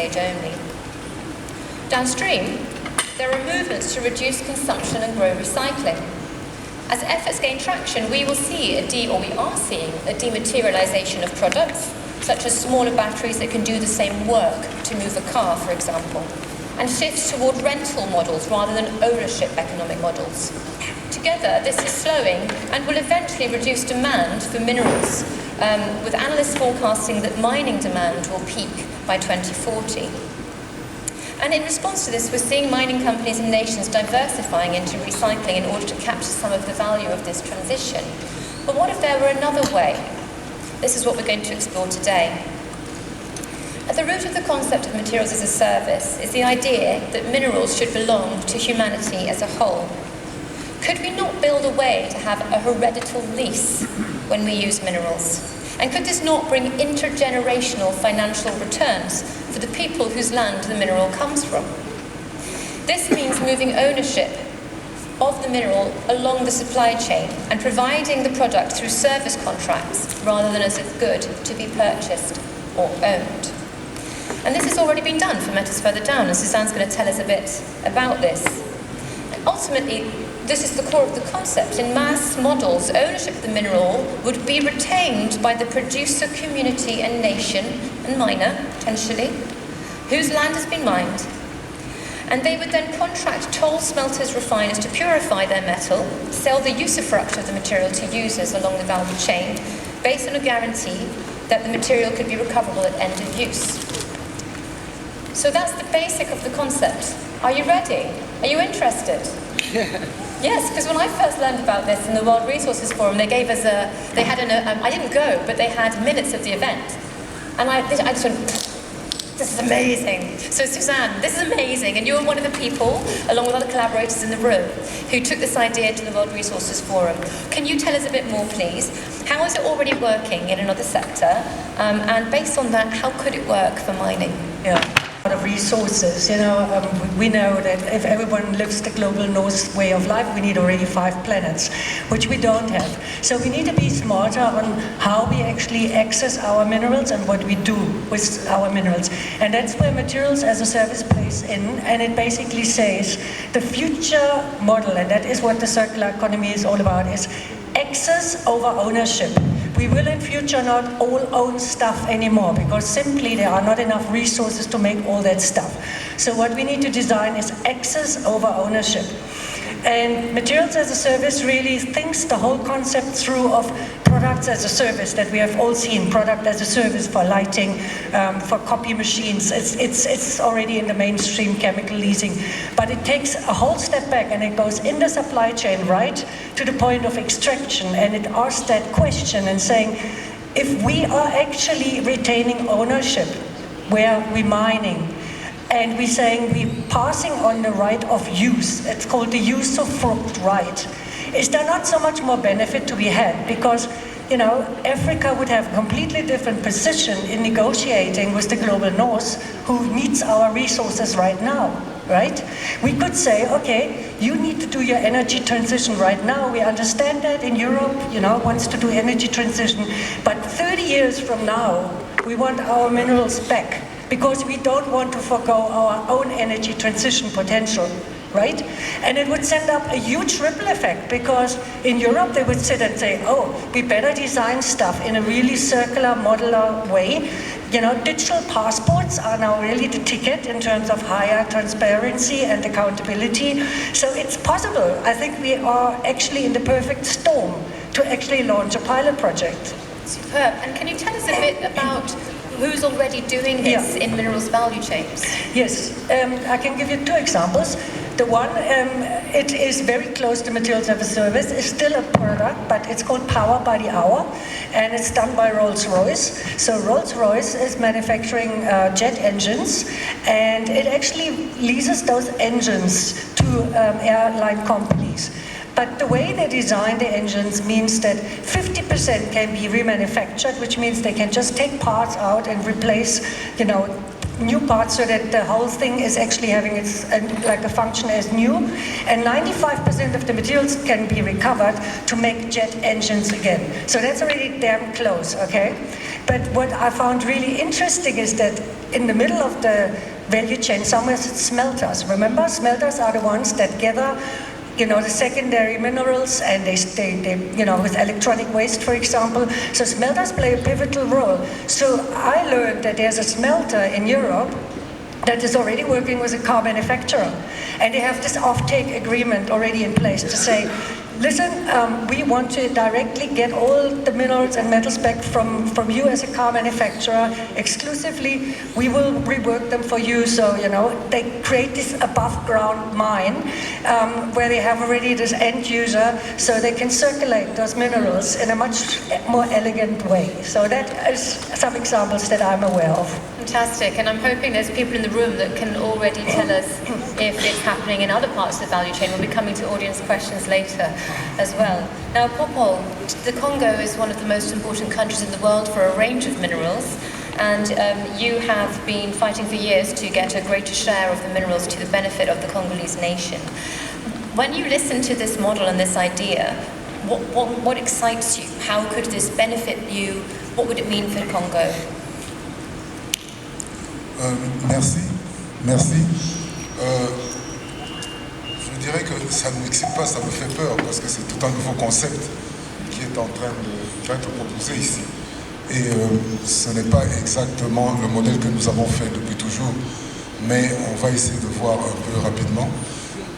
stage only. Downstream, there are movements to reduce consumption and grow recycling. As efforts gain traction, we are seeing a dematerialization of products, such as smaller batteries that can do the same work to move a car, for example, and shifts toward rental models rather than ownership economic models. Together, this is slowing and will eventually reduce demand for minerals, with analysts forecasting that mining demand will peak by 2040. And in response to this, we're seeing mining companies and nations diversifying into recycling in order to capture some of the value of this transition. But what if there were another way? This is what we're going to explore today. At the root of the concept of materials as a service is the idea that minerals should belong to humanity as a whole. Could we not build a way to have a hereditary lease when we use minerals? And could this not bring intergenerational financial returns for the people whose land the mineral comes from? This means moving ownership of the mineral along the supply chain and providing the product through service contracts rather than as a good to be purchased or owned. And this has already been done for metals further down, and Suzanne's going to tell us a bit about this. And ultimately, this is the core of the concept. In mass models, ownership of the mineral would be retained by the producer community and nation, and miner, potentially, whose land has been mined. And they would then contract toll smelters, refiners to purify their metal, sell the usufruct of the material to users along the value chain, based on a guarantee that the material could be recoverable at end of use. So that's the basic of the concept. Are you ready? Are you interested? Yes, because when I first learned about this in the World Resources Forum, they gave us I didn't go, but they had minutes of the event. And I just went, this is amazing. So Suzanne, this is amazing. And you're one of the people, along with other collaborators in the room, who took this idea to the World Resources Forum. Can you tell us a bit more, please? How is it already working in another sector? And based on that, how could it work for mining? Yeah. Of resources, we know that if everyone lives the global north way of life, we need already 5 planets, which we don't have. So we need to be smarter on how we actually access our minerals and what we do with our minerals. And that's where materials as a service plays in, and it basically says the future model, and that is what the circular economy is all about, is access over ownership. We will in future not all own stuff anymore because simply there are not enough resources to make all that stuff. So what we need to design is access over ownership. And materials as a service really thinks the whole concept through of products as a service that we have all seen, product as a service for lighting, for copy machines. It's already in the mainstream chemical leasing. But it takes a whole step back and it goes in the supply chain right to the point of extraction, and it asks that question and saying, if we are actually retaining ownership where we're mining, and we're saying we're passing on the right of use, it's called the usufruct right, is there not so much more benefit to be had? Because, Africa would have a completely different position in negotiating with the global north, who needs our resources right now, right? We could say, okay, you need to do your energy transition right now. We understand that in Europe, wants to do energy transition. But 30 years from now, we want our minerals back, because we don't want to forgo our own energy transition potential, right? And it would send up a huge ripple effect, because in Europe they would sit and say, oh, we better design stuff in a really circular, modular way. Digital passports are now really the ticket in terms of higher transparency and accountability. So it's possible. I think we are actually in the perfect storm to actually launch a pilot project. Superb. And can you tell us a bit about who's already doing this in minerals value chains? Yes, I can give you 2 examples. The one, it is very close to materials as a service. It's still a product, but it's called Power by the Hour, and it's done by Rolls-Royce. So Rolls-Royce is manufacturing jet engines, and it actually leases those engines to airline companies. But the way they design the engines means that 50% can be remanufactured, which means they can just take parts out and replace, new parts, so that the whole thing is actually having its a function as new. And 95% of the materials can be recovered to make jet engines again. So that's already damn close, okay? But what I found really interesting is that in the middle of the value chain, somewhere smelters. Remember, smelters are the ones that gather, you know, the secondary minerals, and they you know, with electronic waste, for example. So smelters play a pivotal role. So I learned that there's a smelter in Europe that is already working with a car manufacturer, and they have this off-take agreement already in place to say, listen, we want to directly get all the minerals and metals back from you as a car manufacturer exclusively. We will rework them for you. So, you know, they create this above ground mine where they have already this end user, so they can circulate those minerals in a much more elegant way. So that is some examples that I'm aware of. Fantastic, and I'm hoping there's people in the room that can already tell us if it's happening in other parts of the value chain. We'll be coming to audience questions later as well. Now, Popol, the Congo is one of the most important countries in the world for a range of minerals, and you have been fighting for years to get a greater share of the minerals to the benefit of the Congolese nation. When you listen to this model and this idea, what excites you? How could this benefit you? What would it mean for the Congo? Merci. Je dirais que ça ne m'excite pas, ça me fait peur, parce que c'est tout un nouveau concept qui est en train d'être proposé ici. Et ce n'est pas exactement le modèle que nous avons fait depuis toujours, mais on va essayer de voir un peu rapidement.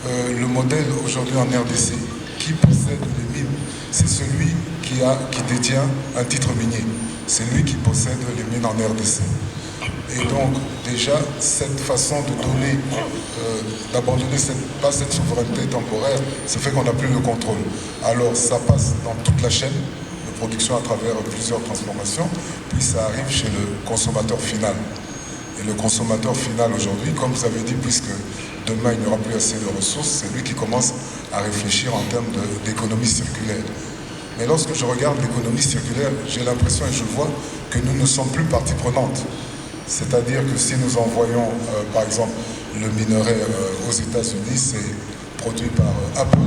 Le modèle aujourd'hui en RDC, qui possède les mines, c'est celui qui détient un titre minier. C'est lui qui possède les mines en RDC. Et donc, déjà, cette façon de donner, d'abandonner pas cette souveraineté temporaire, ça fait qu'on n'a plus le contrôle. Alors, ça passe dans toute la chaîne de production à travers plusieurs transformations, puis ça arrive chez le consommateur final. Et le consommateur final aujourd'hui, comme vous avez dit, puisque demain il n'y aura plus assez de ressources, c'est lui qui commence à réfléchir en termes d'économie circulaire. Mais lorsque je regarde l'économie circulaire, j'ai l'impression et je vois que nous ne sommes plus partie prenante. C'est-à-dire que si nous envoyons, par exemple, le minerai aux États-Unis, c'est produit par Apple,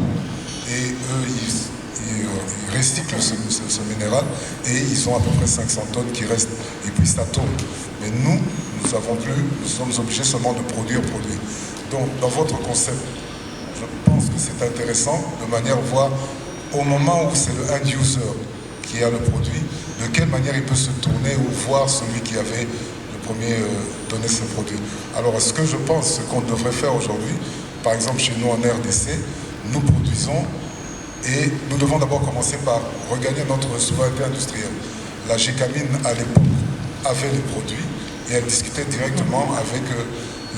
et eux, ils recyclent ce minéral, et ils ont à peu près 500 tonnes qui restent, et puis ça tourne. Mais nous n'avons plus, nous sommes obligés seulement de produire. Donc, dans votre concept, je pense que c'est intéressant de manière à voir, au moment où c'est le end user qui a le produit, de quelle manière il peut se tourner ou voir celui qui avait donner ses produits. Alors, ce que je pense, ce qu'on devrait faire aujourd'hui, par exemple chez nous en RDC, nous produisons et nous devons d'abord commencer par regagner notre souveraineté industrielle. La Gécamine, à l'époque, avait les produits et elle discutait directement avec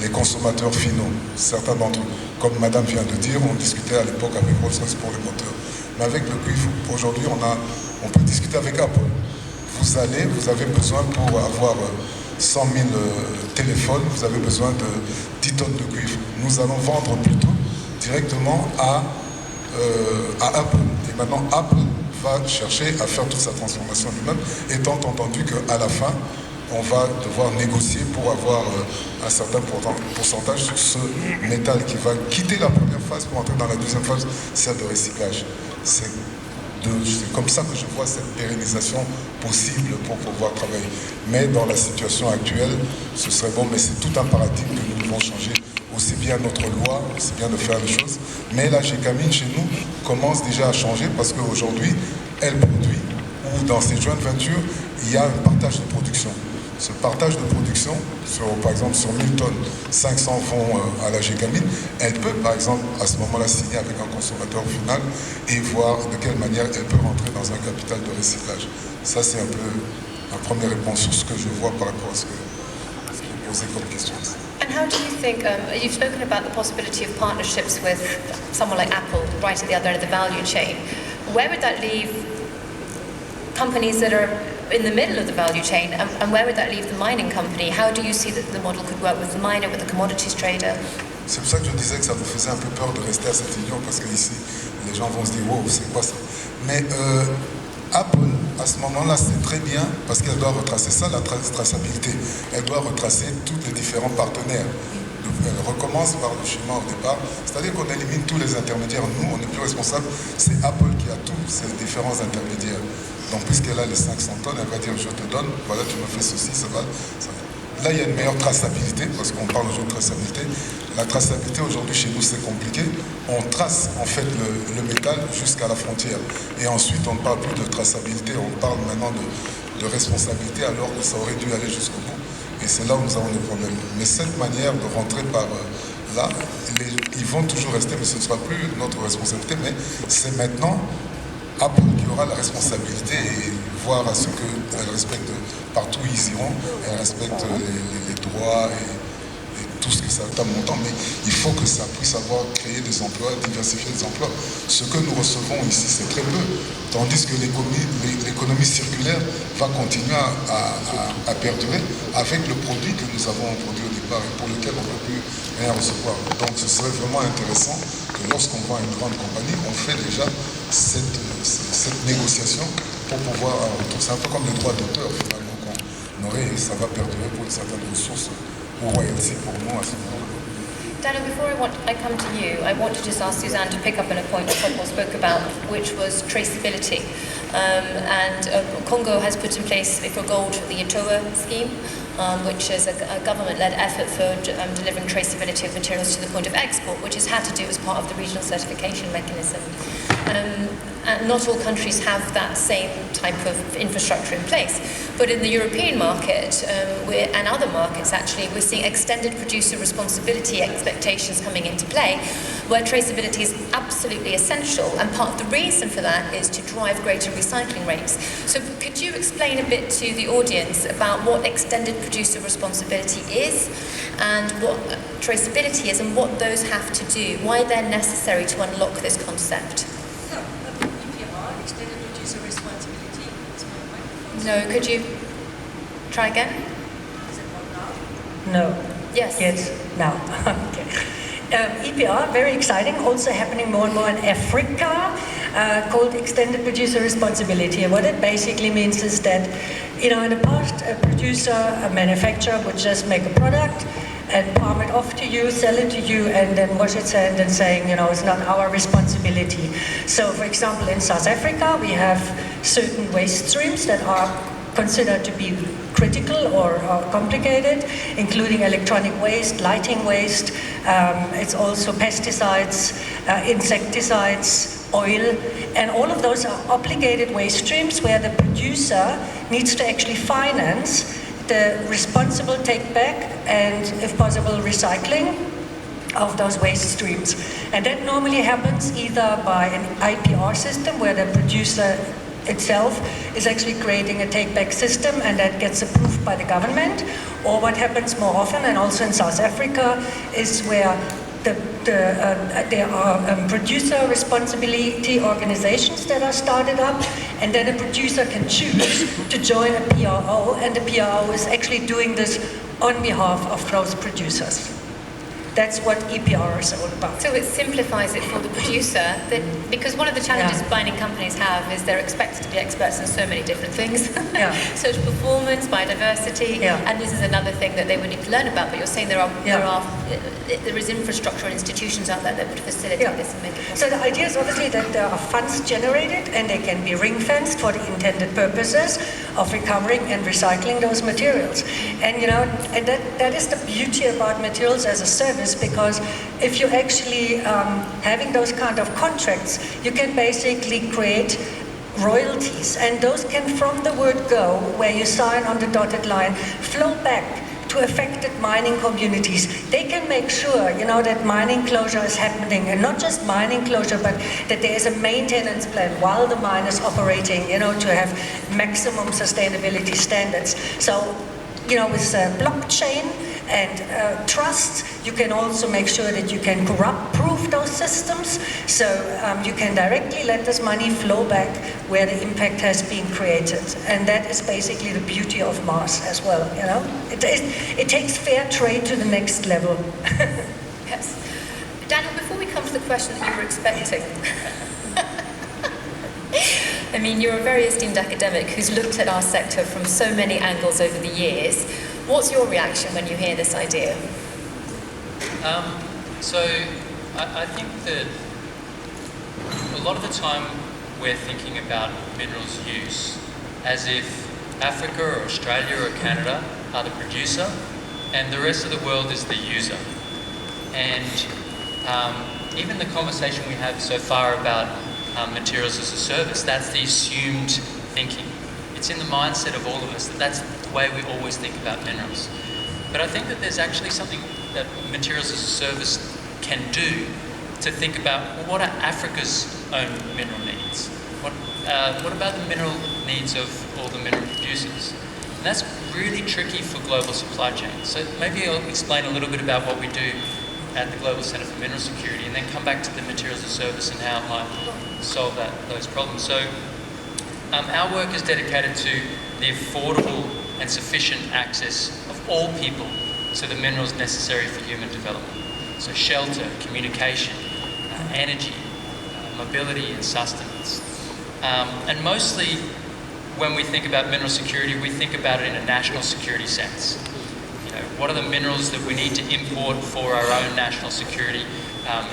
les consommateurs finaux, certains d'entre eux. Comme Madame vient de dire, on discutait à l'époque avec Rolls-Royce pour les moteurs. Mais avec le cuivre, aujourd'hui, on peut discuter avec Apple. Vous avez besoin pour avoir 100 000 téléphones, vous avez besoin de 10 tonnes de cuivre. Nous allons vendre plutôt directement à Apple. Et maintenant, Apple va chercher à faire toute sa transformation lui-même, étant entendu qu'à la fin, on va devoir négocier pour avoir un certain pourcentage sur ce métal qui va quitter la première phase pour entrer dans la deuxième phase, celle de recyclage. C'est comme ça que je vois cette pérennisation possible pour pouvoir travailler. Mais dans la situation actuelle, ce serait bon, mais c'est tout un paradigme que nous devons changer. Aussi bien notre loi, aussi bien de faire les choses. Mais la Gécamine chez nous commence déjà à changer parce qu'aujourd'hui, elle produit, ou dans ces joint ventures, il y a un partage de production. Ce partage de production, par exemple sur 1000 tonnes, 500 vont à la Gécamine. Elle peut, par exemple, à ce moment-là, signer avec un consommateur final et voir de quelle manière elle peut rentrer dans un capital de recyclage. Ça, c'est un peu ma première réponse sur ce que je vois par rapport à ce qui est posé comme question. And how do you think, you've spoken about the possibility of partnerships with someone like Apple, right at the other end of the value chain. Where would that leave companies that are in the middle of the value chain, and where would that leave the mining company? How do you see that the model could work with the miner, with the commodities trader? C'est pour ça que je disais que ça me faisait un peu peur de rester à cette union, parce qu'ici, les gens vont se dire, wow, c'est quoi ça? Mais Apple, à ce moment-là, c'est très bien, parce qu'elle doit retracer ça, la traçabilité. Elle doit retracer tous les différents partenaires. Elle recommence par le schéma au départ, c'est-à-dire qu'on élimine tous les intermédiaires. Nous, on n'est plus responsable, c'est Apple qui a tous ces différents intermédiaires. Donc puisqu'elle a les 500 tonnes, elle va dire je te donne, voilà tu me fais ceci, ça va. Là il y a une meilleure traçabilité, parce qu'on parle aujourd'hui de traçabilité. La traçabilité aujourd'hui chez nous c'est compliqué. On trace en fait le métal jusqu'à la frontière. Et ensuite on ne parle plus de traçabilité, on parle maintenant de responsabilité alors que ça aurait dû aller jusqu'au bout. Et c'est là où nous avons des problèmes. Mais cette manière de rentrer par là, ils vont toujours rester, mais ce ne sera plus notre responsabilité, mais c'est maintenant Apple qui aura la responsabilité et voir à ce qu'elle respecte partout où ils iront, elle respecte les droits et tout ce que ça est montant, mais il faut que ça puisse avoir créé des emplois, diversifier les emplois. Ce que nous recevons ici, c'est très peu, tandis que l'économie circulaire va continuer à perdurer avec le produit que nous avons produit au départ et pour lequel on n'a plus rien recevoir. Donc ce serait vraiment intéressant que lorsqu'on vend une grande compagnie, on fait déjà cette négociation pour pouvoir c'est un peu comme les droits d'auteur finalement qu'on aurait et ça va perdurer pour certaines ressources ou royalties pour nous à ce moment-là. Daniel, before I come to you, I want to just ask Suzanne to pick up on a point that Popol spoke about, which was traceability. Congo has put in place for gold the Etoa scheme, which is a government-led effort for delivering traceability of materials to the point of export, which is had to do as part of the regional certification mechanism. And not all countries have that same type of infrastructure in place. But in the European market, and other markets actually, we're seeing extended producer responsibility expectations coming into play, where traceability is absolutely essential, and part of the reason for that is to drive greater recycling rates. So could you explain a bit to the audience about what extended producer responsibility is, and what traceability is, and what those have to do, why they're necessary to unlock this concept? Extended producer responsibility. No, could you try again? Is it on now? No. Yes. Yes, now. Okay. EPR, very exciting, also happening more and more in Africa, called extended producer responsibility. And what it basically means is that, in the past, a producer, a manufacturer would just make a product and palm it off to you, sell it to you, and then wash its hand and saying, it's not our responsibility. So, for example, in South Africa, we have certain waste streams that are considered to be critical or complicated, including electronic waste, lighting waste, it's also pesticides, insecticides, oil, and all of those are obligated waste streams where the producer needs to actually finance the responsible take-back and, if possible, recycling of those waste streams. And that normally happens either by an IPR system where the producer itself is actually creating a take-back system and that gets approved by the government, or what happens more often, and also in South Africa, is where there are producer responsibility organizations that are started up, and then a producer can choose to join a PRO, and the PRO is actually doing this on behalf of those producers. That's what EPR is all about. So it simplifies it for the producer, because one of the challenges mining companies have is they're expected to be experts in so many different things. Social performance, biodiversity, and this is another thing that they would need to learn about. But you're saying there is infrastructure and institutions out there that would facilitate this and make it possible. So the idea is obviously that there are funds generated and they can be ring-fenced for the intended purposes of recovering and recycling those materials. And and that is the beauty about materials as a service, because if you're actually having those kind of contracts, you can basically create royalties, and those can, from the word go, where you sign on the dotted line, flow back to affected mining communities. They can make sure, that mining closure is happening, and not just mining closure, but that there is a maintenance plan while the mine is operating, to have maximum sustainability standards. So, with blockchain and trust, you can also make sure that you can corrupt-proof those systems, so you can directly let this money flow back where the impact has been created. And that is basically the beauty of Mars as well, It takes fair trade to the next level. Yes. Daniel, before we come to the question that you were expecting, I mean, you're a very esteemed academic who's looked at our sector from so many angles over the years. What's your reaction when you hear this idea? So I think that a lot of the time we're thinking about minerals use as if Africa or Australia or Canada are the producer and the rest of the world is the user. And even the conversation we have so far about materials as a service, that's the assumed thinking. It's in the mindset of all of us that that's the way we always think about minerals. But I think that there's actually something that materials as a service can do to think about, well, what are Africa's own mineral needs? What about the mineral needs of all the mineral producers? And that's really tricky for global supply chains. So maybe I'll explain a little bit about what we do at the Global Centre for Mineral Security and then come back to the materials as a service and how it might solve those problems. So our work is dedicated to the affordable and sufficient access of all people to the minerals necessary for human development. So shelter, communication, energy, mobility and sustenance. And mostly when we think about mineral security, we think about it in a national security sense. You know, what are the minerals that we need to import for our own national security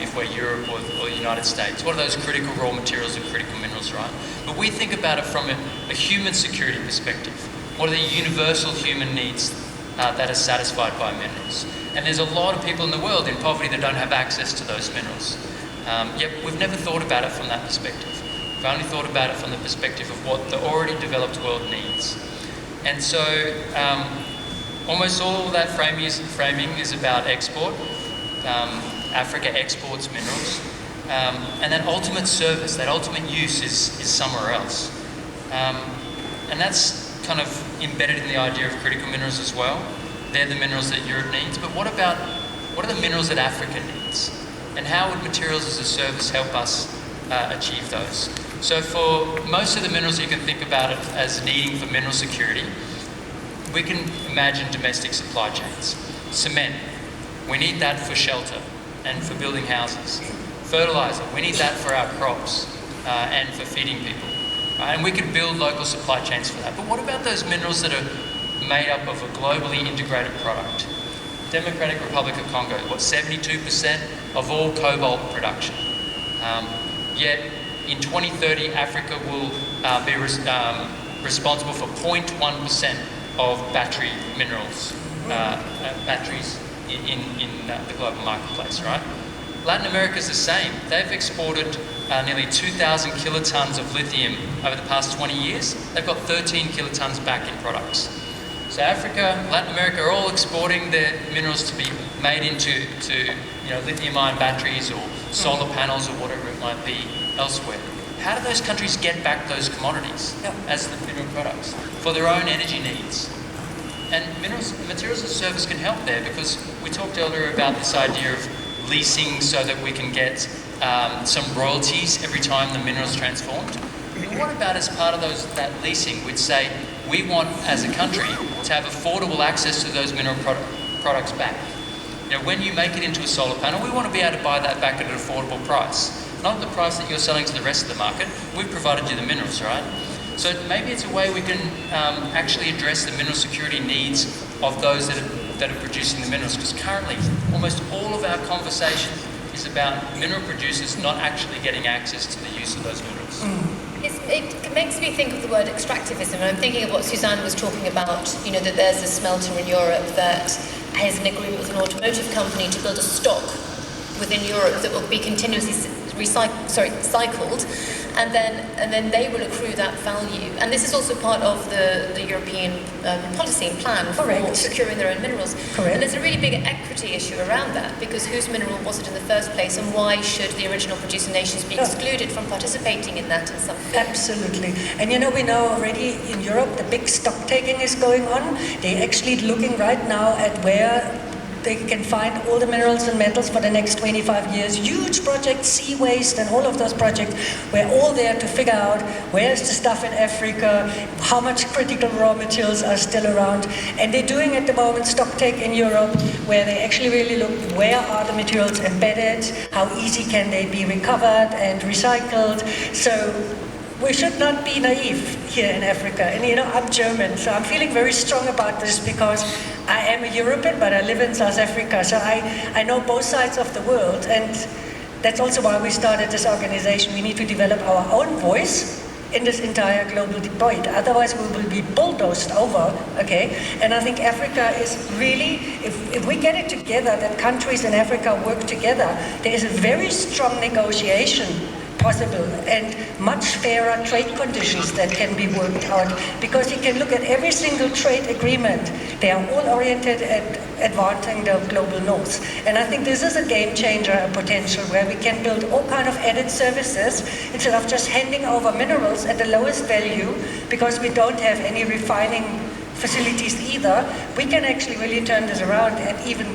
if we're Europe or the United States? What are those critical raw materials and critical minerals, right? But we think about it from a human security perspective. What are the universal human needs that are satisfied by minerals? And there's a lot of people in the world in poverty that don't have access to those minerals. Yet we've never thought about it from that perspective. We've only thought about it from the perspective of what the already developed world needs. And so almost all that framing is about export. Africa exports minerals. And that ultimate service, that ultimate use is somewhere else. And that's kind of embedded in the idea of critical minerals as well. They're the minerals that Europe needs, but what are the minerals that Africa needs? And how would materials as a service help us achieve those? So for most of the minerals, you can think about it as needing for mineral security. We can imagine domestic supply chains. Cement, we need that for shelter and for building houses. Fertilizer, we need that for our crops and for feeding people. And we could build local supply chains for that. But what about those minerals that are made up of a globally integrated product? Democratic Republic of Congo, 72% of all cobalt production. Yet in 2030, Africa will be responsible for 0.1% of battery minerals, batteries in the global marketplace, right? Latin America is the same. They've exported nearly 2,000 kilotons of lithium over the past 20 years. They've got 13 kilotons back in products. So Africa, Latin America are all exporting their minerals to be made into lithium-ion batteries or solar panels or whatever it might be elsewhere. How do those countries get back those commodities as the mineral products for their own energy needs? And materials as a service can help there, because we talked earlier about this idea of leasing so that we can get some royalties every time the mineral is transformed. But what about as part of that leasing, we'd say we want as a country to have affordable access to those mineral products back. You know, when you make it into a solar panel, we want to be able to buy that back at an affordable price. Not the price that you're selling to the rest of the market. We've provided you the minerals, right? So maybe it's a way we can actually address the mineral security needs of those that are producing the minerals, because currently almost all of our conversation is about mineral producers not actually getting access to the use of those minerals. It makes me think of the word extractivism, and I'm thinking of what Suzanne was talking about, that there's a smelter in Europe that has an agreement with an automotive company to build a stock within Europe that will be continuously cycled, and then they will accrue that value. And this is also part of the European policy and plan for securing their own minerals. Correct. And there's a really big equity issue around that, because whose mineral was it in the first place, and why should the original producing nations be excluded from participating in that in some way? Absolutely. And we know already in Europe the big stock taking is going on. They're actually looking right now at where they can find all the minerals and metals for the next 25 years. Huge projects, sea waste and all of those projects, we're all there to figure out where's the stuff in Africa, how much critical raw materials are still around. And they're doing at the moment stock take in Europe, where they actually really look where are the materials embedded, how easy can they be recovered and recycled. So we should not be naive here in Africa. And I'm German, so I'm feeling very strong about this, because I am a European, but I live in South Africa, so I know both sides of the world. And That's also why we started this organization. We need to develop our own voice in this entire global debate. Otherwise we will be bulldozed over, okay? And I think Africa is really, if we get it together, that countries in Africa work together, there is a very strong negotiation possible and much fairer trade conditions that can be worked out, because you can look at every single trade agreement. They are all oriented at advancing the global north. And I think this is a game changer, a potential where we can build all kind of added services instead of just handing over minerals at the lowest value because we don't have any refining facilities either. We can actually really turn this around and even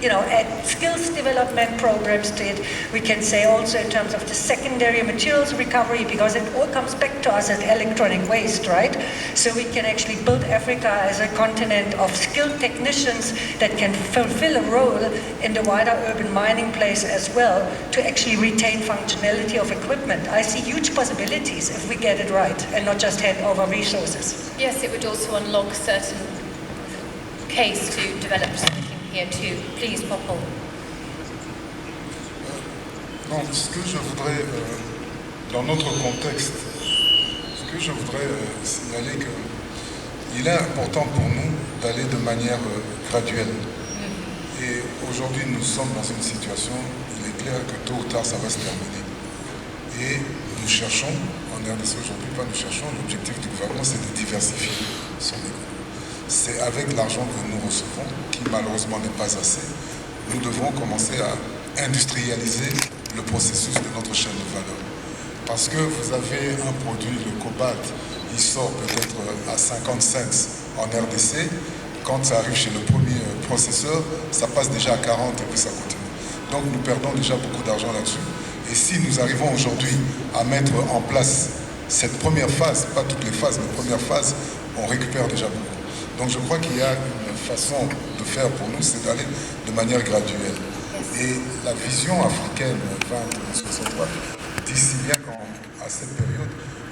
add skills development programs to it. We can say also in terms of the secondary materials recovery, because it all comes back to us as electronic waste, right? So we can actually build Africa as a continent of skilled technicians that can fulfill a role in the wider urban mining place as well, to actually retain functionality of equipment. I see huge possibilities if we get it right and not just hand over resources. Yes, it would also unlock certain case to develop something here too. Please, Popol. Non, ce que je voudrais, dans notre contexte, ce que je voudrais signaler qu'il est important pour nous d'aller de manière graduelle. Et aujourd'hui, nous sommes dans une situation, il est clair que tôt ou tard, ça va se terminer. Et nous cherchons, en RDC aujourd'hui, nous cherchons, l'objectif du gouvernement, c'est de diversifier son économie. C'est avec l'argent que nous recevons, qui malheureusement n'est pas assez, nous devons commencer à industrialiser le processus de notre chaîne de valeur. Parce que vous avez un produit, le cobalt, il sort peut-être à 50 cents en RDC, quand ça arrive chez le premier processeur, ça passe déjà à 40 et puis ça continue. Donc nous perdons déjà beaucoup d'argent là-dessus. Et si nous arrivons aujourd'hui à mettre en place cette première phase, pas toutes les phases, mais première phase, on récupère déjà beaucoup. Donc je crois qu'il y a une façon de faire pour nous, c'est d'aller de manière graduelle. Et la vision africaine 2063 dit si bien qu'à cette période,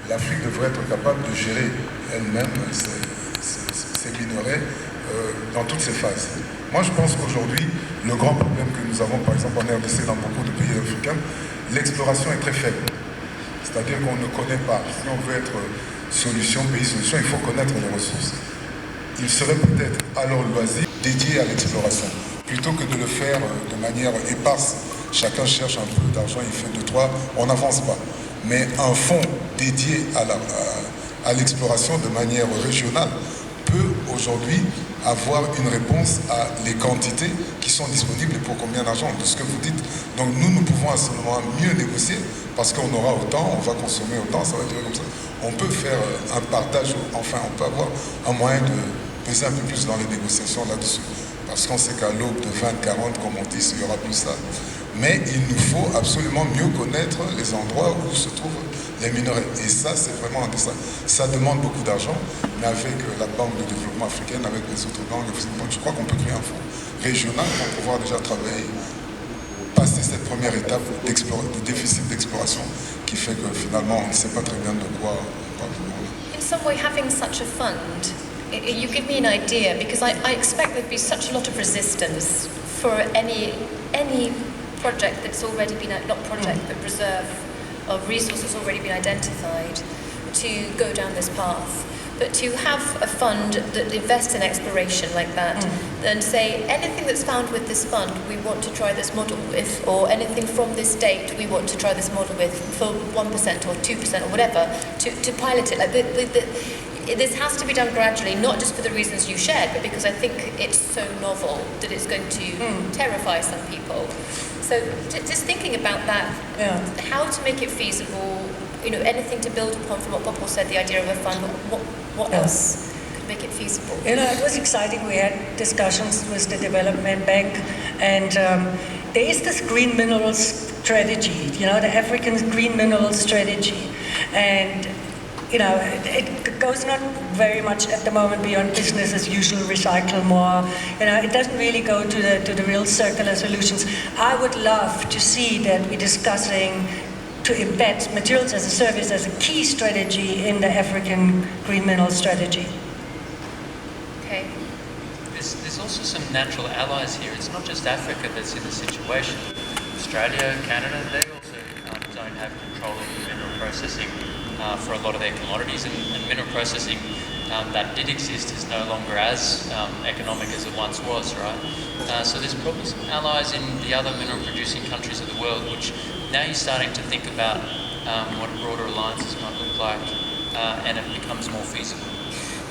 l'Afrique devrait être capable de gérer elle-même ses minerais dans toutes ses phases. Moi je pense qu'aujourd'hui, le grand problème que nous avons par exemple en RDC, dans beaucoup de pays africains, l'exploration est très faible. C'est-à-dire qu'on ne connaît pas. Si on veut être pays solution, il faut connaître les ressources. Il serait peut-être à leur loisir dédié à l'exploration, plutôt que de le faire de manière éparse. Chacun cherche un peu d'argent, il fait 2-3, on n'avance pas. Mais un fonds dédié à l'exploration de manière régionale peut aujourd'hui avoir une réponse à les quantités qui sont disponibles et pour combien d'argent, de ce que vous dites. Donc nous pouvons à ce moment mieux négocier parce qu'on aura autant, on va consommer autant, ça va durer comme ça. On peut faire un partage, enfin on peut avoir un moyen de peser un peu plus dans les négociations là-dessus. Parce qu'on sait qu'à l'aube de 20-40, comme on dit, il n'y aura plus ça. Mais il nous faut absolument mieux connaître les endroits où se trouvent les minerais. Et ça, c'est vraiment ça. Ça demande beaucoup d'argent, mais avec la Banque de développement africaine, avec les autres banques, je crois qu'on peut créer un fonds régional pour pouvoir déjà travailler, passer cette première étape de déficit d'exploration qui fait que finalement, on ne sait pas très bien de quoi on parle. In some way, having such a fund, you give me an idea, because I expect there'd be such a lot of resistance for any project that's already been, not project, but reserve of resources already been identified, to go down this path. But to have a fund that invests in exploration like that, and say anything that's found with this fund we want to try this model with, or anything from this date we want to try this model with for 1% or 2% or whatever, to pilot it. Like this has to be done gradually, not just for the reasons you shared, but because I think it's so novel that it's going to terrify some people. So just thinking about that, how to make it feasible, anything to build upon from what Popol said, the idea of a fund, what else could make it feasible? It was exciting. We had discussions with the Development Bank, and there is this green minerals strategy, the African green minerals strategy. And it goes not very much at the moment beyond business as usual, recycle more. It doesn't really go to the real circular solutions. I would love to see that we're discussing to embed materials as a service as a key strategy in the African green mineral strategy. Okay. There's also some natural allies here. It's not just Africa that's in the situation. Australia, Canada, they also don't have control of the mineral processing for a lot of their commodities, and mineral processing that did exist is no longer as economic as it once was, right? So there's probably some allies in the other mineral producing countries of the world, which now you're starting to think about what broader alliances might look like, and it becomes more feasible.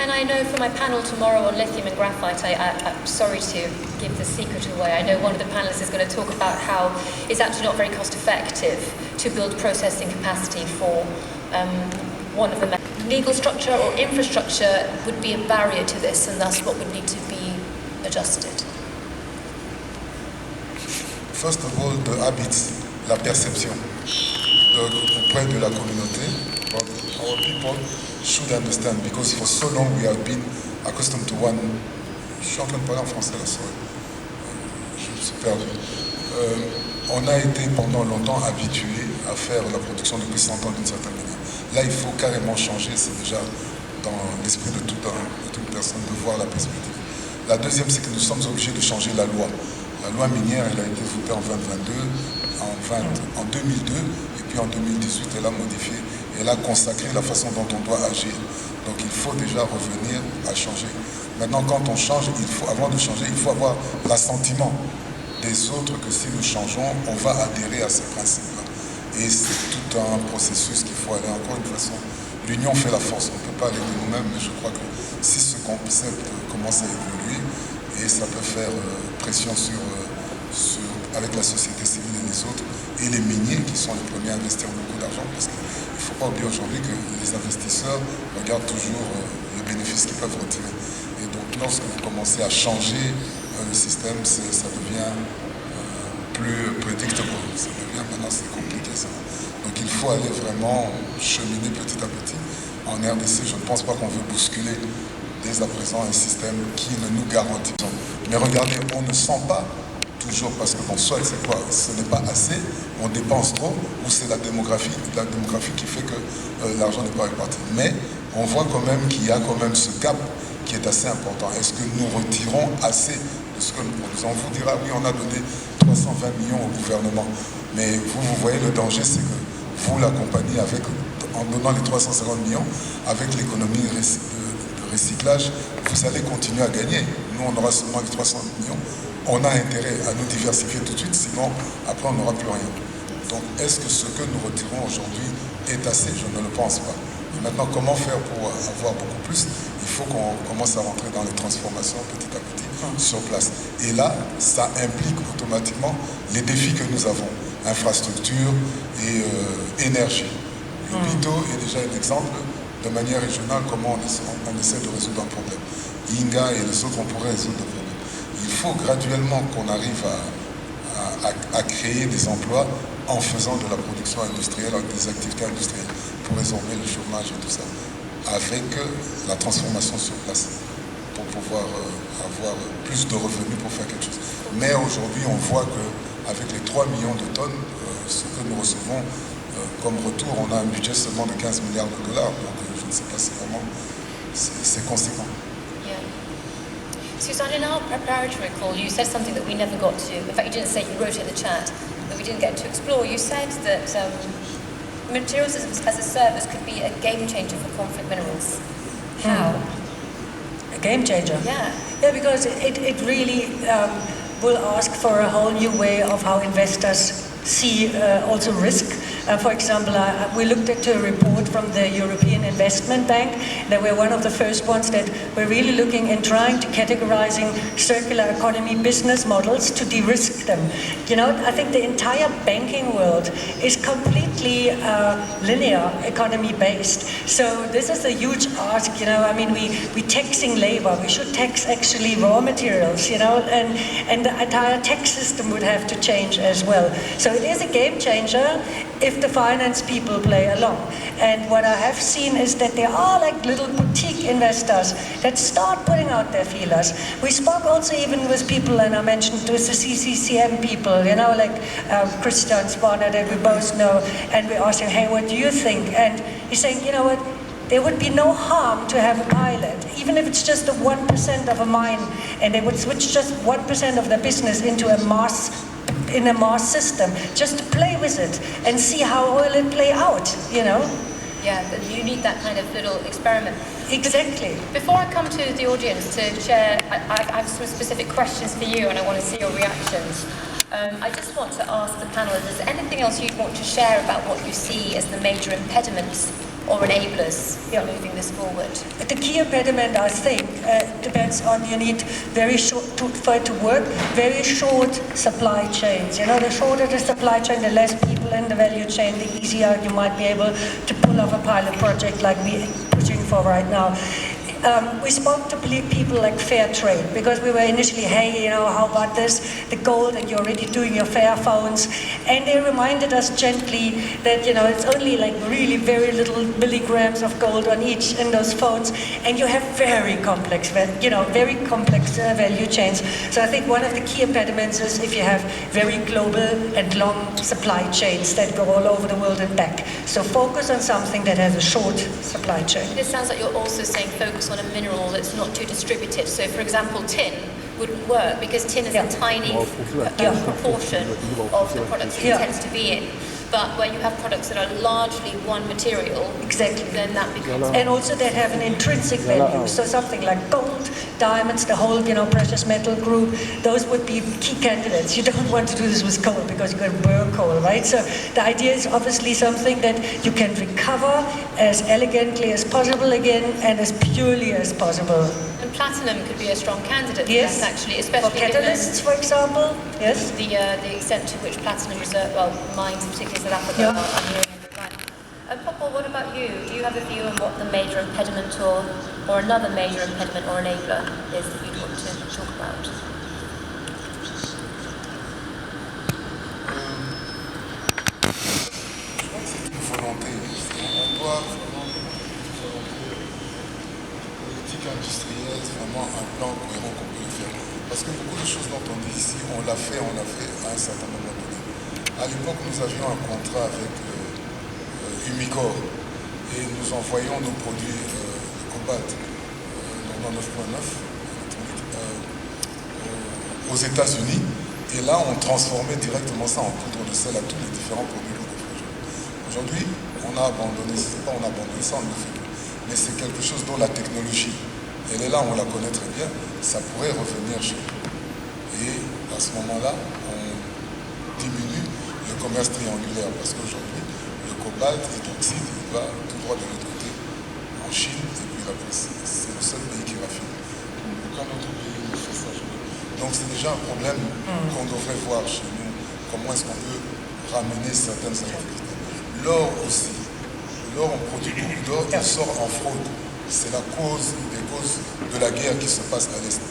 And I know for my panel tomorrow on lithium and graphite, I'm sorry to give the secret away, I know one of the panelists is going to talk about how it's actually not very cost effective to build processing capacity for one of the legal structure or infrastructure would be a barrier to this, and thus what would need to be adjusted. First of all, the habits, la perception auprès de la communauté. Our people should understand, because for so long we have been accustomed to one. Je suis en train de parler en français là, sorry. Je me suis perdu. On a été pendant longtemps habitués à faire la production depuis 100 ans d'une certaine manière. Là, il faut carrément changer, c'est déjà dans l'esprit de toute personne de voir la perspective. La deuxième, c'est que nous sommes obligés de changer la loi. La loi minière, elle a été votée en 2022, en 2002, et puis en 2018, elle a modifié, elle a consacré la façon dont on doit agir. Donc il faut déjà revenir à changer. Maintenant, quand on change, avant de changer, il faut avoir l'assentiment des autres que si nous changeons, on va adhérer à ces principes-là. Et c'est tout un processus qu'il faut aller. Encore une façon, l'union fait la force. On ne peut pas aller de nous-mêmes, mais je crois que si ce concept commence à évoluer, et ça peut faire pression avec la société civile et les autres, et les miniers qui sont les premiers à investir beaucoup d'argent, parce qu'il ne faut pas oublier aujourd'hui que les investisseurs regardent toujours le bénéfice qu'ils peuvent retirer. Et donc lorsque vous commencez à changer le système, ça devient plus predictable. Ça devient maintenant c'est compliqué ça. Donc il faut aller vraiment cheminer petit à petit. En RDC, je ne pense pas qu'on veut bousculer dès à présent un système qui ne nous garantit pas. Mais regardez, on ne sent pas toujours, parce que bon, soit c'est quoi, ce n'est pas assez, on dépense trop, ou c'est la démographie qui fait que l'argent n'est pas réparti. Mais on voit quand même qu'il y a quand même ce gap qui est assez important. Est-ce que nous retirons assez de ce que nous produisons? On vous dira, oui, on a donné 320 millions au gouvernement. Mais vous voyez le danger, c'est que vous, la compagnie, en donnant les 350 millions, avec l'économie de recyclage, vous allez continuer à gagner. Nous, on aura seulement les 300 millions. On a intérêt à nous diversifier tout de suite, sinon, après, on n'aura plus rien. Donc, est-ce que ce que nous retirons aujourd'hui est assez? Je ne le pense pas. Et maintenant, comment faire pour avoir beaucoup plus? Il faut qu'on commence à rentrer dans les transformations petit à petit sur place. Et là, ça implique automatiquement les défis que nous avons. Infrastructure et énergie. L'hôpital est déjà un exemple de manière régionale comment on essaie de résoudre un problème. Inga et les autres, on pourrait résoudre le problème. Il faut graduellement qu'on arrive à créer des emplois en faisant de la production industrielle, avec des activités industrielles, pour résorber le chômage et tout ça, avec la transformation sur place, pour pouvoir avoir plus de revenus pour faire quelque chose. Mais aujourd'hui, on voit qu'avec les 3 millions de tonnes, ce que nous recevons comme retour, on a un budget seulement de 15 milliards de dollars, donc je ne sais pas si vraiment c'est conséquent. Suzanne, in our preparatory call, you said something that we never got to. In fact, you didn't say, you wrote it in the chat, that we didn't get to explore. You said that materials as a service could be a game changer for conflict minerals. How? A game changer? Yeah. Yeah, because it really will ask for a whole new way of how investors see also risk. For example, we looked at a report from the European Investment Bank. They were one of the first ones that were really looking and trying to categorizing circular economy business models to de-risk them. You know, I think the entire banking world is completely linear economy based. So this is a huge ask, you know, I mean, we taxing labor, we should tax actually raw materials, you know, and the entire tax system would have to change as well. So it is a game changer if the finance people play along. And what I have seen is that there are like little boutique investors that start putting out their feelers. We spoke also even with people, and I mentioned with the CCCM people, you know, like Christian Spanner that we both know, and we asked him, hey, what do you think? And he's saying, you know what, there would be no harm to have a pilot, even if it's just a 1% of a mine, and they would switch just 1% of their business into a mass in a mass system, just to play with it and see how will it play out, you know? Yeah, but you need that kind of little experiment. Exactly. Before I come to the audience to share, I have some specific questions for you and I want to see your reactions. I just want to ask the panel, is there anything else you'd want to share about what you see as the major impediments or enablers for moving this forward? The key impediment, I think, depends on you need very short, for it to work, very short supply chains. You know, the shorter the supply chain, the less people in the value chain, the easier you might be able to pull off a pilot project like we're pushing for right now. We spoke to people like fair trade because we were initially, hey, you know, how about this, the gold, and you're already doing your fair phones, and they reminded us gently that, you know, it's only like really very little milligrams of gold on each in those phones, and you have very complex, value chains. So I think one of the key impediments is if you have very global and long supply chains that go all over the world and back. So focus on something that has a short supply chain. It sounds like you're also saying focus on a mineral that's not too distributed. So, for example, tin wouldn't work because tin is a tiny proportion of the products it tends to be in. But where you have products that are largely one material, then that becomes... And also that have an intrinsic value. So something like gold, diamonds, the whole, you know, precious metal group, those would be key candidates. You don't want to do this with coal because you're going to burn coal, right? So the idea is obviously something that you can recover as elegantly as possible again and as purely as possible. And platinum could be a strong candidate for Yes, that, actually, especially for catalysts, for example. Yes. The extent to which platinum reserve, mines, particularly South Africa, are nearing end of life. Popol, what about you? Do you have a view on what the major impediment or another major impediment or enabler is that you'd want to talk about? Volonté. On doit vraiment politique industrielle, vraiment un plan cohérent qu'on peut le faire. Parce que beaucoup de choses dont on dit ici, on l'a fait à un certain moment donné. À l'époque, nous avions un contrat avec Umicore et nous envoyions nos produits de cobalt 99.9 aux États-Unis. Et là, on transformait directement ça en poudre de sel à tous les différents produits que nous faisons. Aujourd'hui, on a abandonné, c'est pas on a abandonné ça, on le fait plus. Mais c'est quelque chose dont la technologie, elle est là, on la connaît très bien, ça pourrait revenir chez nous. Et à ce moment-là, on diminue le commerce triangulaire parce qu'aujourd'hui, le cobalt hydroxyde, il va tout droit de l'autre côté, en Chine, et puis là, c'est le seul pays qui raffine. Aucun autre pays ne fait ça. Donc c'est déjà un problème qu'on devrait voir chez nous. Comment est-ce qu'on peut ramener certaines activités. L'or aussi. L'or, on produit beaucoup d'or, il sort en fraude. C'est la cause des causes de la guerre qui se passe à l'Est.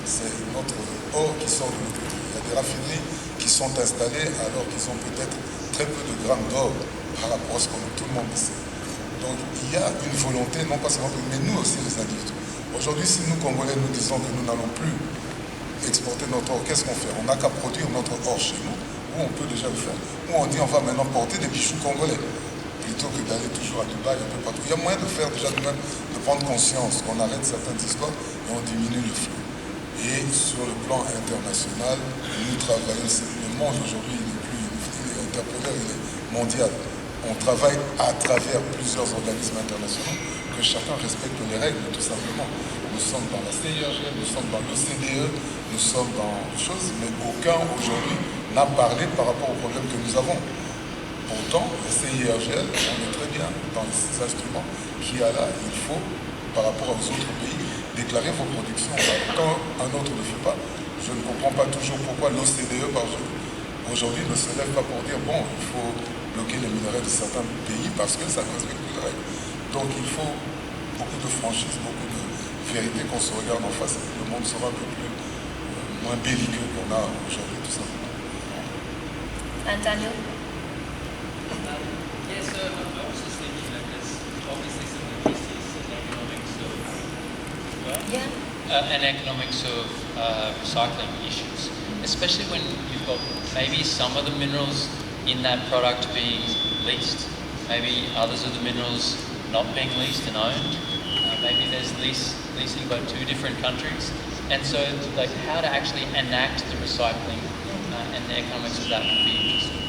C'est notre or qui sort de l'autre côté. Il y a des raffineries qui sont installées alors qu'ils ont peut-être très peu de grammes d'or par rapport à ce que tout le monde sait. Donc il y a une volonté, non pas seulement, mais nous aussi les individus. Aujourd'hui, si nous, Congolais, nous disons que nous n'allons plus exporter notre or, qu'est-ce qu'on fait? On n'a qu'à produire notre or chez nous, où on peut déjà le faire. Où on dit on va maintenant porter des bijoux congolais, plutôt que d'aller toujours à Dubaï, un peu partout. Il y a moyen de faire déjà nous-mêmes, de prendre conscience qu'on arrête certaines histoires et on diminue le flux. Et sur le plan international, nous travaillons, le monde aujourd'hui, il est plus interpolaire, il est mondial. On travaille à travers plusieurs organismes internationaux, que chacun respecte les règles, tout simplement. Nous sommes dans la CIRG, nous sommes dans l'OCDE, nous sommes dans choses, mais aucun aujourd'hui n'a parlé par rapport aux problèmes que nous avons. Pourtant, le CIRGL, on est très bien dans ces instruments qui a là, il faut, par rapport aux autres pays, déclarer vos productions. Quand un autre ne fait pas, je ne comprends pas toujours pourquoi l'OCDE, aujourd'hui, ne se lève pas pour dire, bon, il faut bloquer les minerais de certains pays parce que ça ne respecte plus les règles. Donc il faut beaucoup de franchise, beaucoup de vérité, qu'on se regarde en face et que le monde sera un peu plus, moins belliqueux qu'on a aujourd'hui, tout simplement. And Daniel? Yes, I was just thinking that there's obviously some logistics and economics of, and economics of recycling issues, especially when you've got maybe some of the minerals in that product being leased, maybe others of the minerals not being leased and owned. Maybe there's leasing by two different countries, and so like how to actually enact the recycling and the economics of that would be interesting.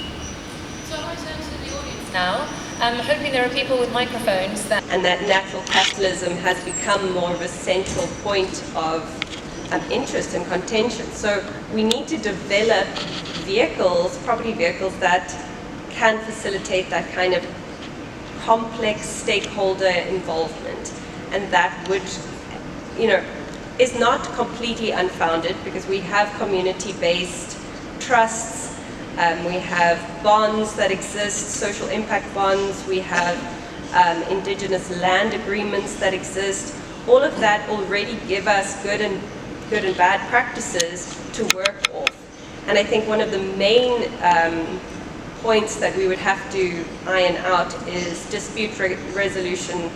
So I turn to the audience now. I'm hoping there are people with microphones that... And that natural capitalism has become more of a central point of interest and contention. So we need to develop vehicles, property vehicles, that can facilitate that kind of complex stakeholder involvement, and that would, is not completely unfounded, because we have community-based trusts, we have bonds that exist, social impact bonds, we have indigenous land agreements that exist. All of that already give us good and bad practices to work off. And I think one of the main points that we would have to iron out is dispute resolution,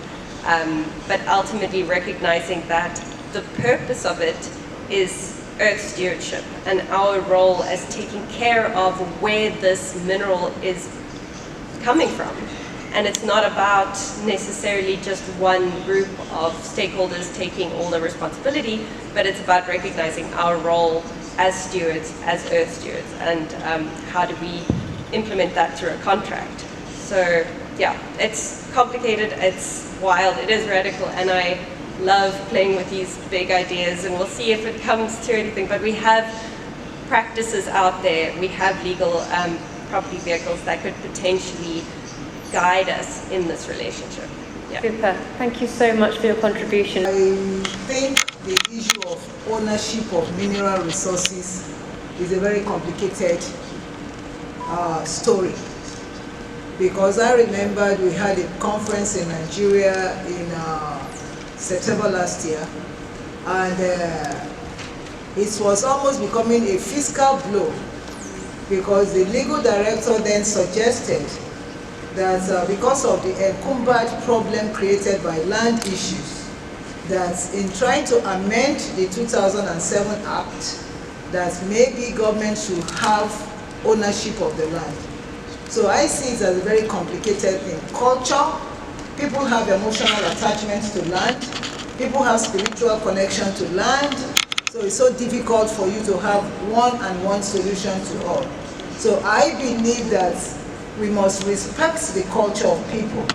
but ultimately recognizing that the purpose of it is earth stewardship and our role as taking care of where this mineral is coming from. And it's not about necessarily just one group of stakeholders taking all the responsibility, but it's about recognizing our role as stewards, as earth stewards, and how do we implement that through a contract. So yeah, it's complicated, it's wild, it is radical, and I love playing with these big ideas, and we'll see if it comes to anything. But we have practices out there, we have legal property vehicles that could potentially guide us in this relationship. Yeah. Super. Thank you so much for your contribution. I think the issue of ownership of mineral resources is a very complicated story, because I remembered we had a conference in Nigeria in September last year, and it was almost becoming a fiscal blow, because the legal director then suggested that because of the encumbered problem created by land issues, that in trying to amend the 2007 Act, that maybe government should have ownership of the land. So I see it as a very complicated thing. Culture, people have emotional attachments to land, people have spiritual connection to land, so it's so difficult for you to have one solution to all. So I believe that we must respect the culture of people.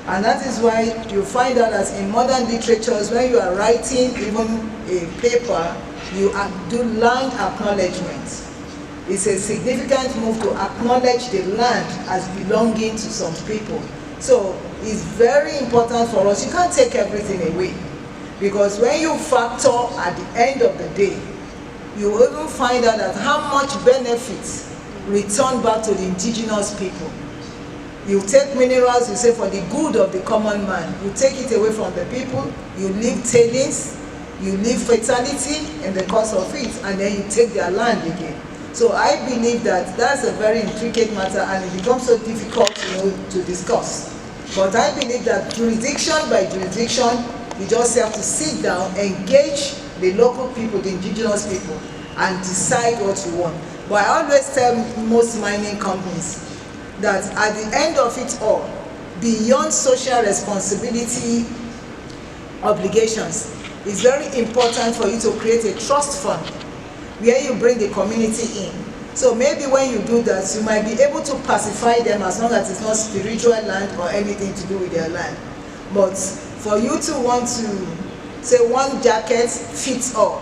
And that is why you find out that in modern literatures, when you are writing even a paper, you do land acknowledgement. It's a significant move to acknowledge the land as belonging to some people. So it's very important for us. You can't take everything away, because when you factor at the end of the day, you will even find out that how much benefits return back to the indigenous people. You take minerals, you say for the good of the common man. You take it away from the people, you leave tailings, you leave fatality in the course of it, and then you take their land again. So I believe that that's a very intricate matter, and it becomes so difficult to discuss. But I believe that jurisdiction by jurisdiction, you just have to sit down, engage the local people, the indigenous people, and decide what you want. But I always tell most mining companies that at the end of it all, beyond social responsibility obligations, it's very important for you to create a trust fund where you bring the community in. So maybe when you do that, you might be able to pacify them, as long as it's not spiritual land or anything to do with their land. But for you to want to say one jacket fits all,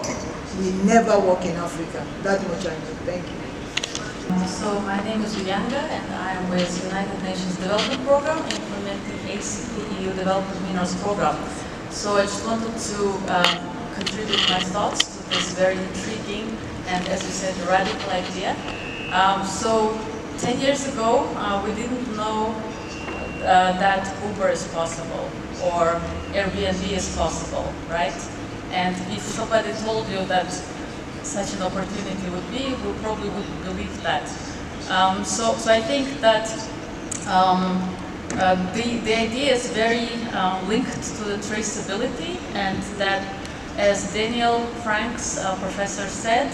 we never work in Africa. That much I know. Thank you. So my name is Uyanga, and I am with United Nations Development Program, implementing ACP EU Development Minerals Program. So I just wanted to contribute my thoughts to this very intriguing and, as you said, radical idea. So 10 years ago, we didn't know that Uber is possible or Airbnb is possible, right? And if somebody told you that such an opportunity would be, we probably wouldn't believe that. So I think that the idea is very linked to the traceability, and that, as Daniel Franks, professor, said,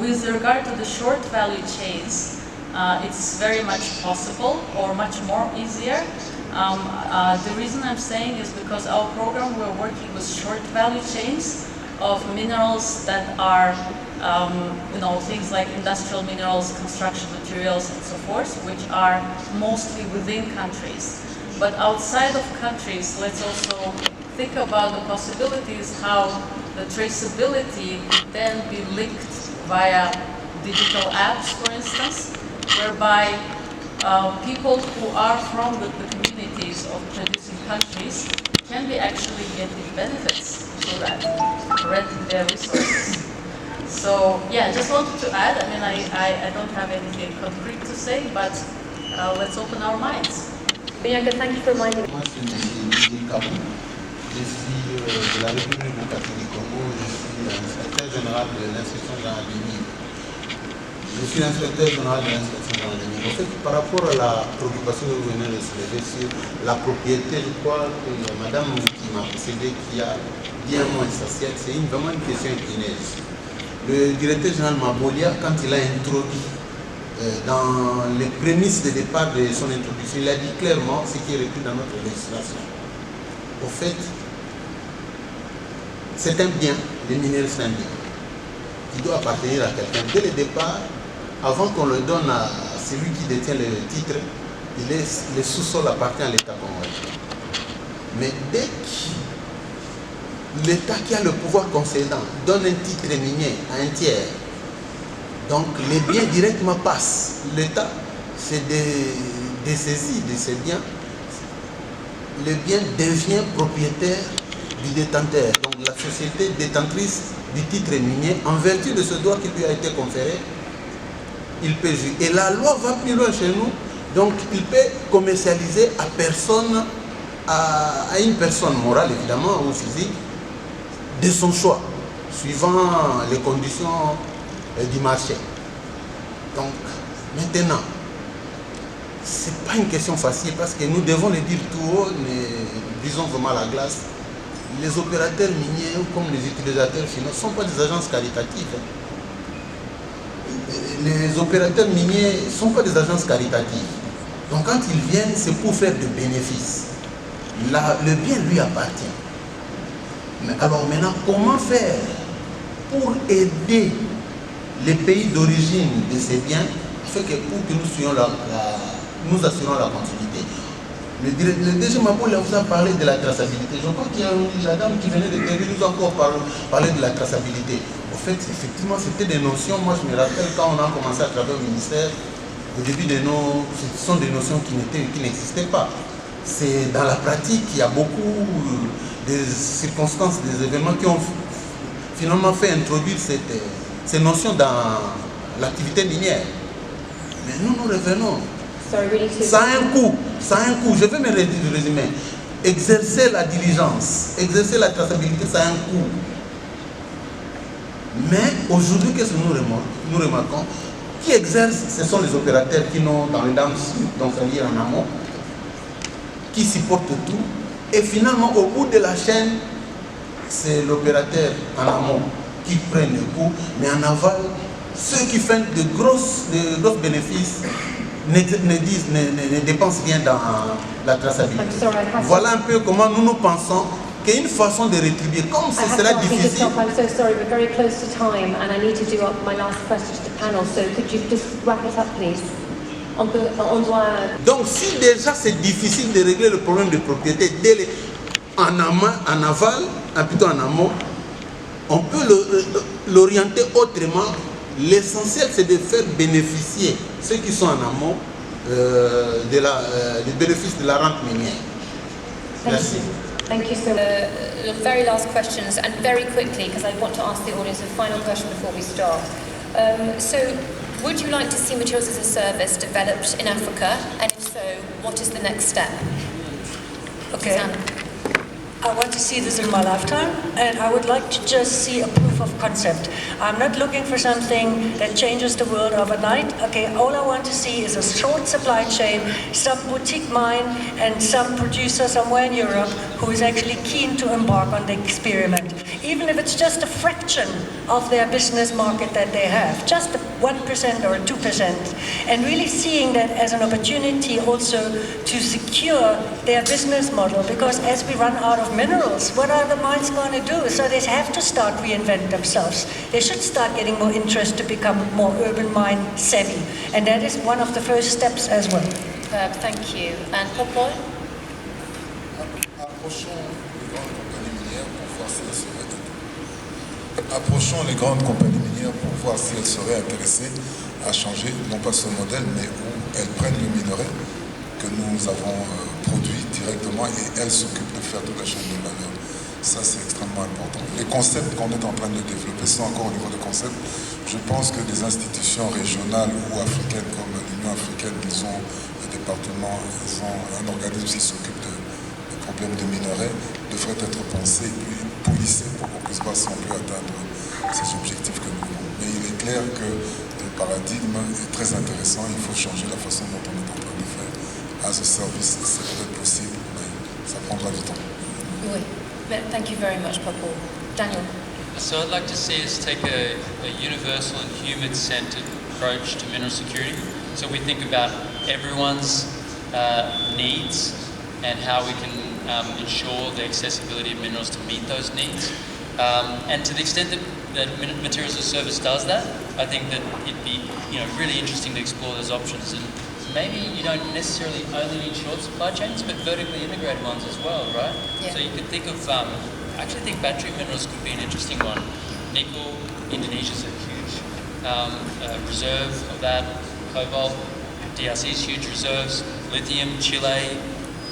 with regard to the short value chains, it's very much possible, or much more easier. The reason I'm saying is because our program, we're working with short value chains of minerals that are things like industrial minerals, construction materials, and so forth, which are mostly within countries. But outside of countries, let's also think about the possibilities how the traceability could then be linked via digital apps, for instance, whereby people who are from the communities of producing countries can be actually getting benefits through that, renting their resources. So yeah, just wanted to add, I don't have anything concrete to say, but let's open our minds. Bianca, thank you for reminding me. Moi, je suis de la République démocratique du Congo, je suis l'inspecteur général de l'inspection générale des mines. Je suis l'inspecteur général de l'inspection générale des mines. En fait, par rapport à la préoccupation que vous venez de soulever sur la propriété, je crois que madame qui m'a précédé, qui a dit un mot essentiel, c'est vraiment une question épineuse. Le directeur général Mabolia, quand il a introduit dans les prémices de départ de son introduction, il a dit clairement ce qui est repris dans notre législation. Au fait, c'est un bien, le minerai c'est un bien, qui doit appartenir à quelqu'un. Dès le départ, avant qu'on le donne à celui qui détient le titre, le sous-sol appartient à l'État congolais. Mais dès que l'État qui a le pouvoir concédant donne un titre minier à un tiers, donc les biens directement passent. L'État se dessaisit de ces biens. Le bien devient propriétaire du détenteur. Donc la société détentrice du titre minier, en vertu de ce droit qui lui a été conféré, il peut jouir. Et la loi va plus loin chez nous. Donc il peut commercialiser à personne, à une personne morale évidemment ou physique, de son choix, suivant les conditions du marché. Donc, maintenant, ce n'est pas une question facile parce que nous devons le dire tout haut, mais disons vraiment la glace. Les opérateurs miniers, comme les utilisateurs finaux, ne sont pas des agences caritatives. Les opérateurs miniers ne sont pas des agences caritatives. Donc, quand ils viennent, c'est pour faire des bénéfices. Le bien lui appartient. Mais alors maintenant, comment faire pour aider les pays d'origine de ces biens, pour que nous assurons la continuité? Le DG Maboula vous a parlé de la traçabilité. Je crois qu'il y a la dame qui venait de Terre, nous a encore parlé de la traçabilité. En fait, effectivement, c'était des notions. Moi, je me rappelle quand on a commencé à travailler au ministère, au début ce sont des notions qui n'existaient pas. C'est dans la pratique qu'il y a beaucoup de circonstances, des événements qui ont finalement fait introduire ces notions dans l'activité minière. Mais nous revenons. Ça a un coût, je vais me résumer. Exercer la diligence, exercer la traçabilité, ça a un coût. Mais aujourd'hui, qu'est-ce que nous remarquons? Qui exercent, ce sont les opérateurs qui n'ont dans les dents d'enseigner en amont, qui supportent tout. Et finalement, au bout de la chaîne, c'est l'opérateur en amont qui prend le coup, mais en aval, ceux qui font de gros bénéfices ne dépensent rien dans la traçabilité. Voilà un peu comment nous pensons qu'une façon de rétribuer, comme ce sera difficile. I'm so sorry, we're very close to time and I need to do up my last question to the panel, so could you just wrap it up, please? Donc si déjà c'est difficile de régler le problème de propriété en aval, plutôt en amont, on peut l'orienter autrement. L'essentiel c'est de faire bénéficier ceux qui sont en amont du bénéfice de la rente minière. Merci. Thank you so much. The very last questions, and very quickly, because I want to ask the audience a final question before we start. So, would you like to see materials as a service developed in Africa? And if so, what is the next step? Okay. Suzanne. I want to see this in my lifetime, and I would like to just see a proof of concept. I'm not looking for something that changes the world overnight. Okay, all I want to see is a short supply chain, some boutique mine, and some producer somewhere in Europe who is actually keen to embark on the experiment. even if it's just a fraction of their business market that they have, just 1% or 2%, and really seeing that as an opportunity also to secure their business model, because as we run out of minerals, what are the mines going to do? So they have to start reinvent themselves. They should start getting more interest to become more urban mine savvy, and that is one of the first steps as well. Thank you. And Paul? Approchons les grandes compagnies minières pour voir si elles seraient intéressées à changer, non pas ce modèle, mais où elles prennent le minerai que nous avons produit directement et elles s'occupent de faire toute la chaîne de valeur. Ça, c'est extrêmement important. Les concepts qu'on est en train de développer sont encore au niveau de concepts. Je pense que des institutions régionales ou africaines comme l'Union africaine, ils ont un département, ils ont un organisme qui s'occupe des problèmes de minerais, devraient être pensés et puis polissés pour qu'on puisse voir si on peut atteindre ces objectifs que nous voulons. Mais il est clair que le paradigme est très intéressant. Il faut changer la façon dont on est en train de faire. As a service, c'est peut-être possible, mais ça prendra du temps. Oui. Thank you very much, Paul. Daniel? So I'd like to see us take a universal and human-centered approach to mineral security. So we think about everyone's needs and how we can ensure the accessibility of minerals to meet those needs. And to the extent that Materials as a Service does that, I think that it'd be really interesting to explore those options. And maybe you don't necessarily only need short supply chains, but vertically integrated ones as well, right? Yeah. So you could think of, I actually think battery minerals could be an interesting one. Nickel, Indonesia's a huge reserve of that. Cobalt, DRC's huge reserves. Lithium, Chile,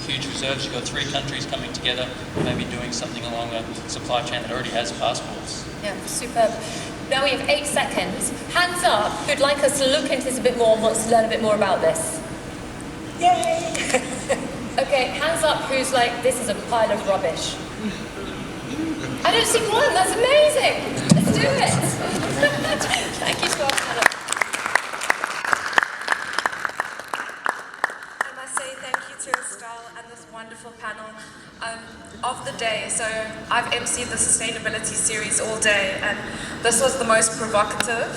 huge reserves. You've got 3 countries coming together, maybe doing something along a supply chain that already has passports. Yeah, superb. Now we have 8 seconds. Hands up who'd like us to look into this a bit more and wants to learn a bit more about this. Yay! Okay, hands up who's like, this is a pile of rubbish. I don't see one, that's amazing. Let's do it. Thank you to our panel. I must say thank you to Estelle and this wonderful panel of the day. So I've emceed the sustainability series all day, and this was the most provocative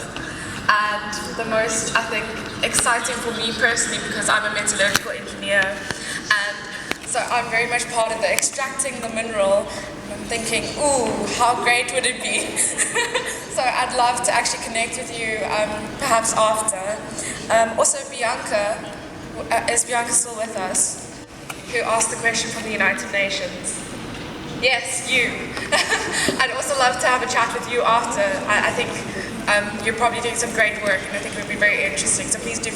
and the most, I think, exciting for me personally, because I'm a metallurgical engineer, and so I'm very much part of the extracting the mineral. I'm thinking, ooh, how great would it be? So I'd love to actually connect with you perhaps after. Also Bianca, is Bianca still with us? Who asked the question from the United Nations. Yes, you. I'd also love to have a chat with you after. I think you're probably doing some great work, and I think it would be very interesting, so please do